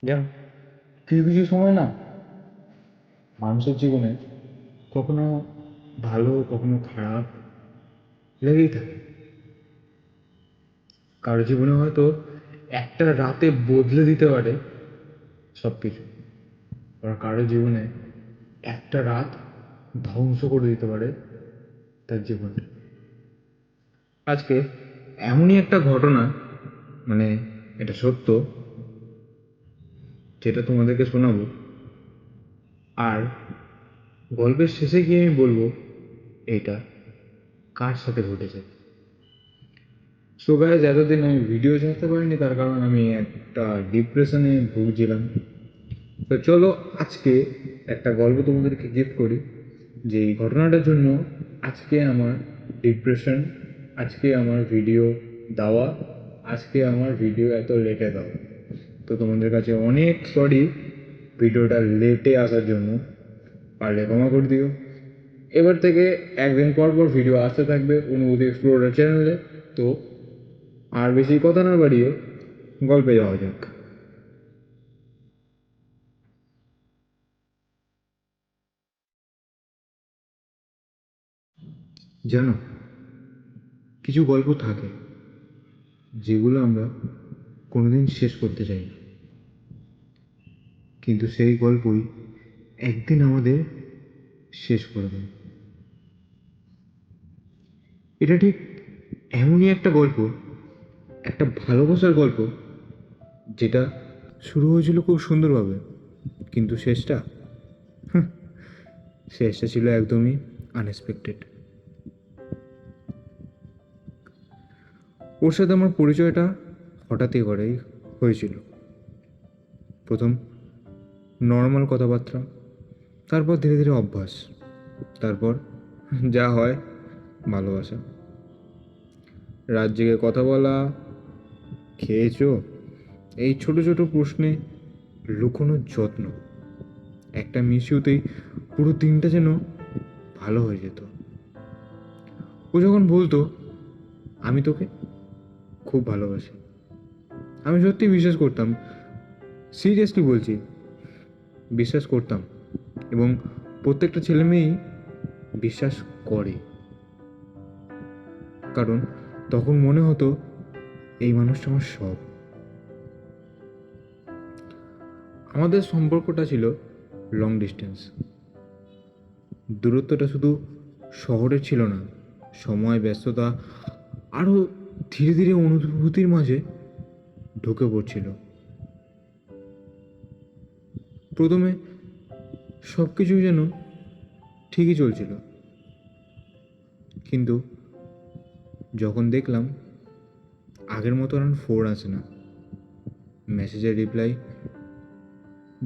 জানো, কিছু কিছু সময় না মানুষের জীবনে কখনো ভালো কখনো খারাপ লেগেই থাকে। কারো জীবনে হয়তো একটা রাতে বদলে দিতে পারে সব কিছু, আর কারো জীবনে একটা রাত ধ্বংস করে দিতে পারে তার জীবনটা। আজকে এমনই একটা ঘটনা, মানে এটা সত্য, যেটা তোমাদেরকে শোনাবো। আর গল্পের শেষে গিয়ে আমি বলবো এইটা কার সাথে ঘটেছে। সো গাইজ, এতদিন আমি ভিডিও ছাড়তে পারিনি, তার কারণ আমি একটা ডিপ্রেশনে ভুগছিলাম। তো চলো আজকে একটা গল্প তোমাদেরকে গিফট করি, যে এই ঘটনাটার জন্য আজকে আমার ডিপ্রেশন, আজকে আমার ভিডিও দেওয়া, আজকে আমার ভিডিও এত লেটে দেওয়া। তো তোমাদের কাছে অনেক সরি ভিডিওটা লেটে আসার জন্য, পারলে ক্ষমা করে দিও। এবার থেকে একদিন পর পর ভিডিও আসতে থাকবে অনুভূতি এক্সপ্লোরার চ্যানেলে। তো আর বেশি কথা না বাড়িয়ে গল্পে যাওয়া যাক। জানো, কিছু গল্প থাকে যেগুলো আমরা কোনোদিন শেষ করতে চাই না, কিন্তু সেই গল্পই একদিন আমাদের শেষ করে দেয়। এটা ঠিক এমনই একটা গল্প, একটা ভালোবাসার গল্প, যেটা শুরু হয়েছিল খুব সুন্দরভাবে, কিন্তু শেষটা ছিল একদমই আনএক্সপেক্টেড। ওর সাথে আমার পরিচয়টা হঠাৎই করেই হয়েছিল। প্রথম নর্মাল কথাবার্তা, তারপর ধীরে ধীরে অভ্যাস, তারপর যা হয় ভালোবাসা। রাত জেগে কথা বলা, খেয়েছো, এই ছোট ছোট প্রশ্নে লুকোনো যত্ন, একটা মিশিউতেই পুরো দিনটা যেন ভালো হয়ে যেত। ও যখন বলতো আমি তোকে খুব ভালোবাসি, আমি সত্যি বিশ্বাস করতাম। সিরিয়াসলি বলছি, বিশ্বাস করতাম। এবং প্রত্যেকটা ছেলে মেয়েই বিশ্বাস করে, কারণ তখন মনে হতো এই মানুষটা আমার সব। আমাদের সম্পর্কটা ছিল লং ডিস্টেন্স। দূরত্বটা শুধু শহরের ছিল না, সময়, ব্যস্ততা, আরও ধীরে ধীরে অনুভূতির মাঝে ঢুকে পড়ছিল। প্রথমে সব কিছু যেন ঠিকই চলছিল, কিন্তু যখন দেখলাম আগের মতো আর ফোন আসে না, মেসেজের রিপ্লাই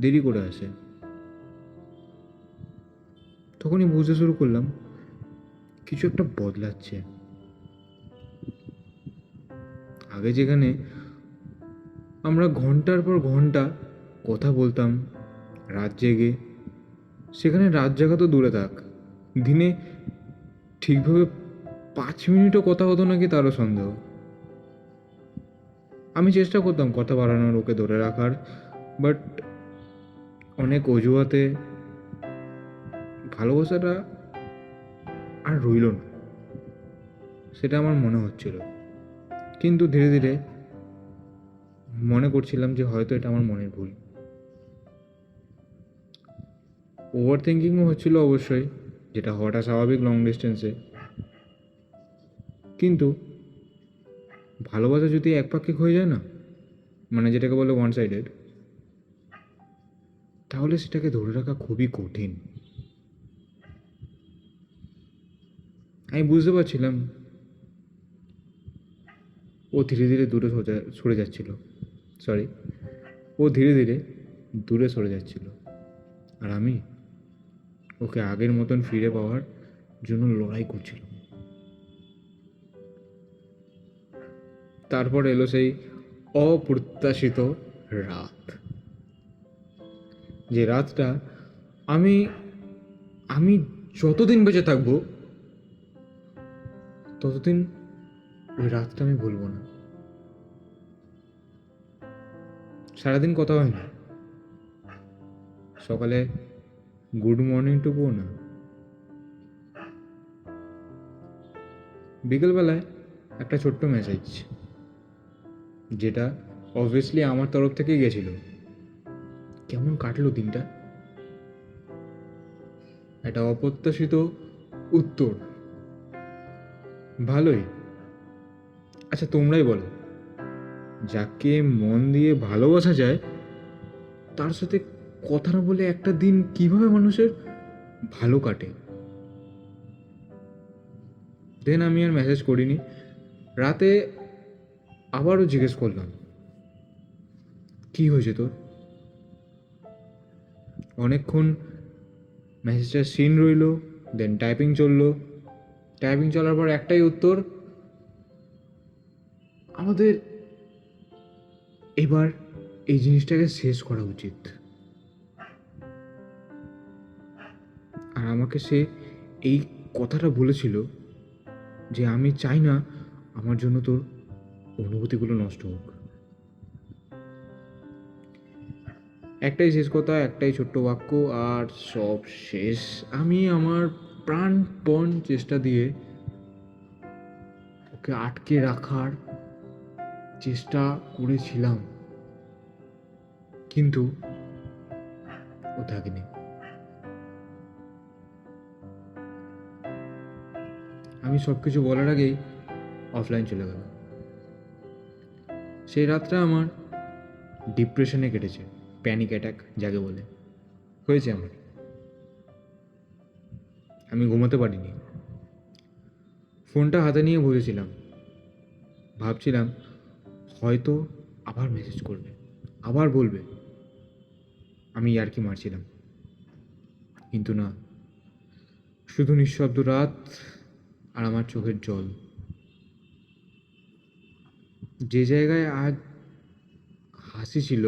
দেরি করে আসে, তখনই বুঝতে শুরু করলাম কিছু একটা বদলাচ্ছে। আগে যেখানে আমরা ঘন্টার পর ঘন্টা কথা বলতাম রাত জেগে, সেখানে রাত জাগা তো দূরে থাক, দিনে ঠিকভাবে 5 মিনিটও কথা হতো নাকি তারও সন্দেহ। আমি চেষ্টা করতাম কথা বাড়ানোর, ওকে ধরে রাখার, বাট অনেক অজুহাতে ভালোবাসাটা আর রইল না, সেটা আমার মনে হচ্ছিল। কিন্তু ধীরে ধীরে মনে করছিলাম যে হয়তো এটা আমার মনের ভুল। ওভার থিঙ্কিংও হচ্ছিল অবশ্যই, যেটা হওয়াটা স্বাভাবিক লং ডিস্টেন্সে। কিন্তু ভালোবাসা যদি একপাক্ষিক হয়ে যায় না, মানে যেটাকে বলে ওয়ান সাইডেড, তাহলে সেটাকে ধরে রাখা খুবই কঠিন। আমি বুঝতে পারছিলাম ও ধীরে ধীরে দূরে সরে যাচ্ছিল, সরি, ও ধীরে ধীরে দূরে সরে যাচ্ছিল, আর আমি ওকে আগের মতন ফিরে পাওয়ার জন্য লড়াই করছিলাম। তারপর এলো সেই অপ্রত্যাশিত রাত, যে রাতটা আমি আমি যতদিন বেঁচে থাকবো ততদিন ওই রাতটা আমি ভুলবো না। সারাদিন কথা হয় না, সকালে গুড মর্নিংটুকুও না। বিকেলবেলায় একটা ছোট্ট মেসেজ, যেটা অবভিয়াসলি আমার তরফ থেকেই গেছিল। কেমন কাটলো দিনটা? একটা অপ্রত্যাশিত উত্তর, ভালোই। আচ্ছা তোমরাই বলো, যাকে মন দিয়ে ভালোবাসা যায় তার সাথে কথা না বলে একটা দিন কিভাবে মানুষের ভালো কাটে? দেন আমি আর মেসেজ করিনি। রাতে আবারও জিজ্ঞেস করলাম, কি হয়েছে তোর? অনেকক্ষণ মেসেজটার সিন রইল, দেন টাইপিং চললো। টাইপিং চলার পর একটাই উত্তর, আমাদের এবার এই জিনিসটাকে শেষ করা উচিত। আর আমাকে সে এই কথাটা বলেছিল যে আমি চাই না আমার জন্য তোর অনুভূতিগুলো নষ্ট হোক। একটাই শেষ কথা, একটাই ছোট্ট বাক্য, আর সব শেষ। আমি আমার প্রাণপণ চেষ্টা দিয়ে ওকে আটকে রাখার চেষ্টা করেছিলাম, কিন্তু ও থাকেনি। আমি সব কিছু বলার আগেই অফলাইন চলে গেল। সেই রাতটা আমার ডিপ্রেশনে কেটেছে, প্যানিক অ্যাটাক যাকে বলে হয়েছে আমার। আমি ঘুমাতে পারিনি, ফোনটা হাতে নিয়ে বসেছিলাম, ভাবছিলাম হয়তো আবার মেসেজ করবে, আবার বলবে। আমি ইয়ার্কি মারছিলাম, কিন্তু না, শুধু নিঃশব্দ রাত আর আমার চোখের জল। যে জায়গায় আজ হাসি ছিল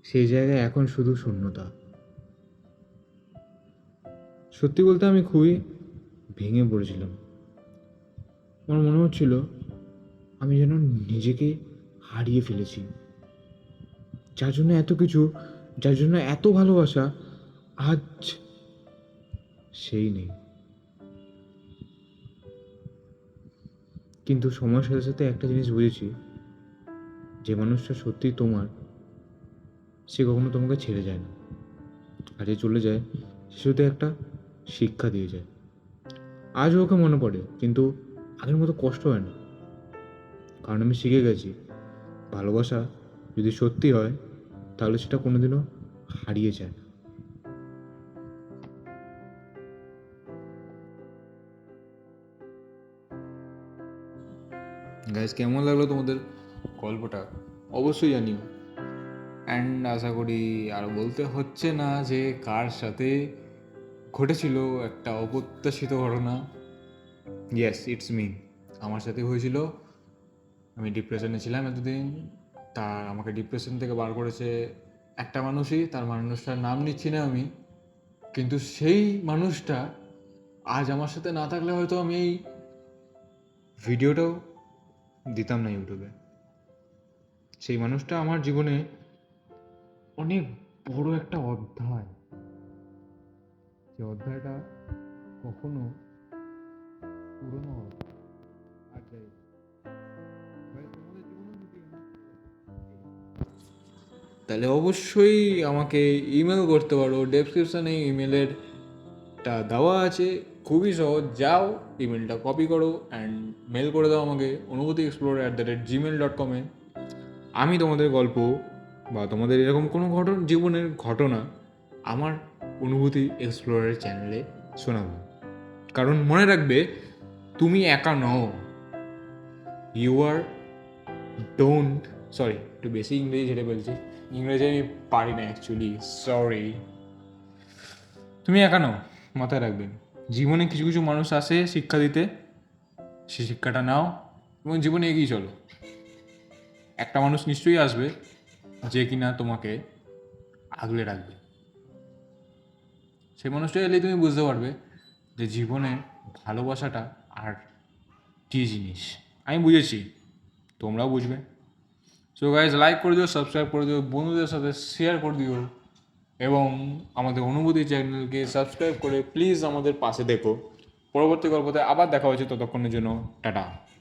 সেই জায়গায় এখন শুধু শূন্যতা। সত্যি বলতে আমি খুবই ভেঙে পড়েছিলাম। আমার মনে হচ্ছিল আমি যেন নিজেকে হারিয়ে ফেলেছি। যার জন্য এত কিছু, যার জন্য এত ভালোবাসা, আজ সেই নেই। কিন্তু সময়ের সাথে সাথে একটা জিনিস বুঝেছি, যে মানুষটা সত্যি তোমার, সে কখনো তোমাকে ছেড়ে যায় না। আর যে চলে যায় সে শুধু একটা শিক্ষা দিয়ে যায়। আজও ওকে মনে পড়ে, কিন্তু আগের মতো কষ্ট হয় না, কারণ আমি শিখে গেছি ভালোবাসা যদি সত্যি হয় তাহলে সেটা কোনোদিনও হারিয়ে যায় না। গাইজ, কেমন লাগলো তোমাদের গল্পটা অবশ্যই জানিও। অ্যান্ড আশা করি আর বলতে হচ্ছে না যে কার সাথে ঘটেছিল একটা অপ্রত্যাশিত ঘটনা। Yes, it's me. আমার সাথে হয়েছিল। আমি ডিপ্রেশনে ছিলাম এতদিন, তার আমাকে ডিপ্রেশন থেকে বার করেছে একটা মানুষই, তার মানুষটার নাম নিচ্ছি না আমি, কিন্তু সেই মানুষটা আজ আমার সাথে না থাকলে হয়তো আমি এই ভিডিওটাও দিতাম না ইউটিউবে। সেই মানুষটা আমার জীবনে অনেক বড় একটা অধ্যায়, যে অধ্যায়টা কখনো পুরনো হবে। আর যাই তাহলে অবশ্যই আমাকে ইমেল করতে পারো, ডেসক্রিপশানে ইমেলেরটা দেওয়া আছে, খুবই সহজ। যাও, ইমেলটা কপি করো অ্যান্ড মেল করে দাও আমাকে অনুভূতি@gmail.com-এ। আমি তোমাদের গল্প বা তোমাদের এরকম কোনো জীবনের ঘটনা আমার অনুভূতি এক্সপ্লোরার চ্যানেলে শোনাবো। কারণ মনে রাখবে, তুমি একা নও। ইউ আর ডোন্ট, সরি একটু বেশি ইংরেজি ঝেড়ে বলছি, ইংরেজি আমি পারি না অ্যাকচুয়ালি, সরি। তুমি একা নও, মাথায় রাখবেন। জীবনে কিছু কিছু মানুষ আসে শিক্ষা দিতে, সে শিক্ষাটা নাও এবং জীবনে এগিয়ে চলো। একটা মানুষ নিশ্চয়ই আসবে যে কিনা তোমাকে আগলে রাখবে। সেই মানুষটা এলেই তুমি বুঝতে পারবে যে জীবনে ভালোবাসাটা আর কী জিনিস। আমি বুঝেছি, তোমরাও বুঝবে। সো গাইজ, লাইক করে দিও, সাবস্ক্রাইব করে দিও, বন্ধুদের সাথে শেয়ার করে দিও। এবং আমাদের অনুভূতি চ্যানেলকে সাবস্ক্রাইব করে প্লিজ আমাদের পাশে দেখো। পরবর্তী গল্পতে আবার দেখা হচ্ছে, ততক্ষণের জন্য টাটা।